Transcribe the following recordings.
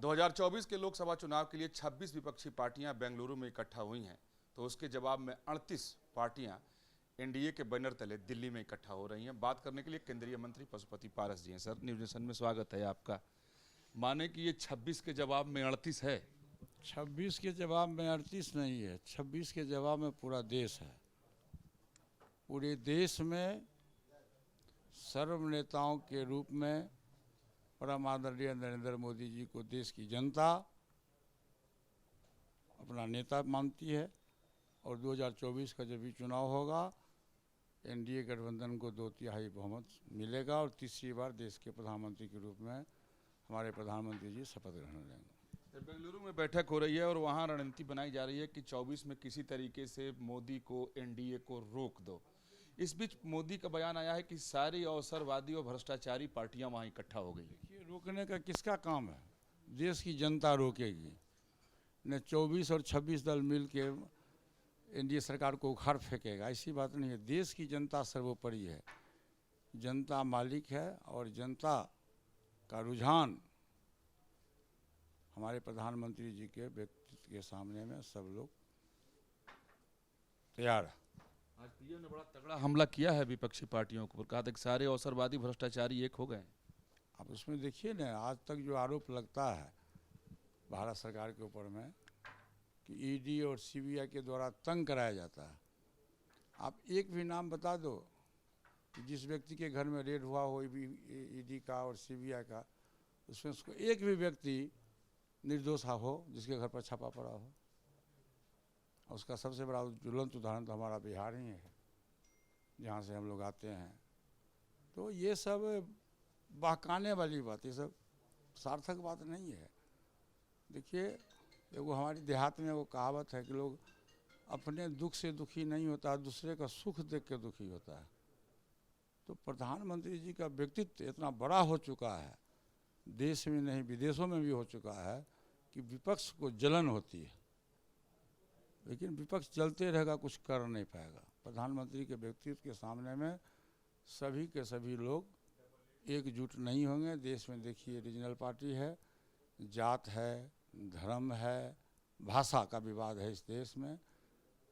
2024 के लोकसभा चुनाव के लिए 26 विपक्षी पार्टियां बेंगलुरु में इकट्ठा हुई हैं, तो उसके जवाब में 38 पार्टियां एनडीए के बैनर तले दिल्ली में इकट्ठा हो रही हैं। बात करने के लिए केंद्रीय मंत्री पशुपति पारस जी हैं। सर, न्यूज नेशन में स्वागत है आपका। माने कि ये 26 के जवाब में 38 है। 26 के जवाब में 38 नहीं है, 26 के जवाब में पूरा देश है। पूरे देश में सर्व नेताओं के रूप में परम आदरणीय नरेंद्र मोदी जी को देश की जनता अपना नेता मानती है और 2024 का जब भी चुनाव होगा एनडीए गठबंधन को 2/3 बहुमत मिलेगा और तीसरी बार देश के प्रधानमंत्री के रूप में हमारे प्रधानमंत्री जी शपथ ग्रहण लेंगे। बेंगलुरु में बैठक हो रही है और वहाँ रणनीति बनाई जा रही है कि 24 में किसी तरीके से मोदी को, एनडीए को रोक दो। इस बीच मोदी का बयान आया है कि सारी अवसरवादी और भ्रष्टाचारी पार्टियां वहां इकट्ठा हो गई। देखिए, रोकने का किसका काम है? देश की जनता रोकेगी। न 24 और 26 दल मिल के एनडीए सरकार को उखाड़ फेंकेगा, ऐसी बात नहीं है। देश की जनता सर्वोपरि है, जनता मालिक है और जनता का रुझान हमारे प्रधानमंत्री जी के व्यक्तित्व के सामने में सब लोग तैयार है। आज पीएम ने बड़ा तगड़ा हमला किया है विपक्षी पार्टियों को, कहा था कि सारे अवसरवादी भ्रष्टाचारी एक हो गए। आप उसमें देखिए ना, आज तक जो आरोप लगता है भारत सरकार के ऊपर में कि ईडी और सीबीआई के द्वारा तंग कराया जाता है, आप एक भी नाम बता दो कि जिस व्यक्ति के घर में रेड हुआ हो ईडी का और सीबीआई का, उसमें उसको एक भी व्यक्ति निर्दोष हो जिसके घर पर छापा पड़ा हो। उसका सबसे बड़ा ज्वलंत उदाहरण तो हमारा बिहार ही है, जहाँ से हम लोग आते हैं। तो ये सब बहकाने वाली बात, ये सब सार्थक बात नहीं है। देखिए, एगो हमारी देहात में वो कहावत है कि लोग अपने दुख से दुखी नहीं होता, दूसरे का सुख देख के दुखी होता है। तो प्रधानमंत्री जी का व्यक्तित्व इतना बड़ा हो चुका है, देश में नहीं विदेशों में भी हो चुका है, कि विपक्ष को जलन होती है, लेकिन विपक्ष जलते रहेगा, कुछ कर नहीं पाएगा। प्रधानमंत्री के व्यक्तित्व के सामने में सभी के सभी लोग एकजुट नहीं होंगे। देश में देखिए, रीजनल पार्टी है, जात है, धर्म है, भाषा का विवाद है इस देश में,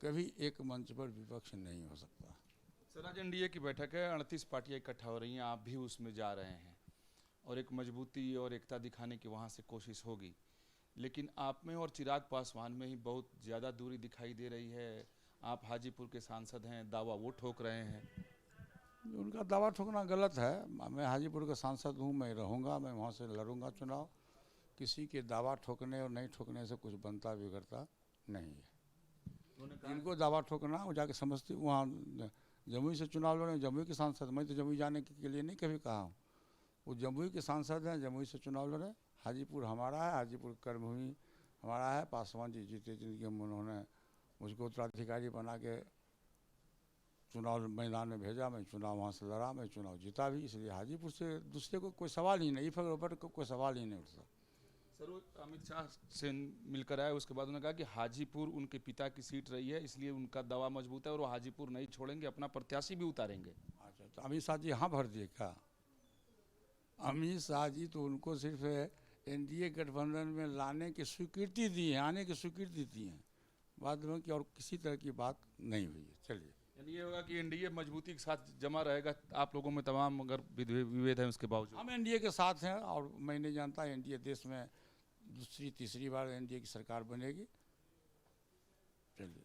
कभी एक मंच पर विपक्ष नहीं हो सकता। सर, आज एनडीए की बैठक है, 38 पार्टियां इकट्ठा हो रही हैं, आप भी उसमें जा रहे हैं और एक मजबूती और एकता दिखाने की वहाँ से कोशिश होगी, लेकिन आप में और चिराग पासवान में ही बहुत ज़्यादा दूरी दिखाई दे रही है। आप हाजीपुर के सांसद हैं, दावा वो ठोक रहे हैं। उनका दावा ठोकना गलत है। मैं हाजीपुर का सांसद हूँ, मैं रहूँगा, मैं वहाँ से लड़ूंगा चुनाव। किसी के दावा ठोकने और नहीं ठोकने से कुछ बनता बिगड़ता नहीं है। इनको दावा ठोकना, वो जाके समझती वहाँ जमुई से चुनाव लड़े, जमुई के सांसद। मैं तो जमुई जाने के लिए नहीं कभी कहा हूँ, वो जमुई के सांसद हैं, जमुई से चुनाव लड़े। हाजीपुर हमारा है, हाजीपुर कर्मभूमि हमारा है। पासवान जी जीते जिंदगी में उन्होंने मुझको उत्तराधिकारी बना के चुनाव मैदान में भेजा, मैं चुनाव वहाँ से लड़ा, मैं चुनाव जीता भी। इसलिए हाजीपुर से दूसरे को कोई सवाल ही नहीं, फिर कोई सवाल ही नहीं उठता। सर, वो अमित शाह से मिलकर आए, उसके बाद उन्होंने कहा कि हाजीपुर उनके पिता की सीट रही है, इसलिए उनका दावा मजबूत है और वो हाजीपुर नहीं छोड़ेंगे, अपना प्रत्याशी भी उतारेंगे। अच्छा, तो अमित शाह जी यहाँ भर दिए क्या? अमित शाह जी तो उनको सिर्फ एनडीए गठबंधन में लाने की स्वीकृति दी है, आने की स्वीकृति दी है, बाद में कि और किसी तरह की बात नहीं हुई है। चलिए, यानी ये होगा कि एनडीए मजबूती के साथ जमा रहेगा, आप लोगों में तमाम अगर विभेद है उसके बावजूद। हम एनडीए के साथ हैं और मैं नहीं जानता एनडीए देश में दूसरी तीसरी बार एनडीए की सरकार बनेगी। चलिए।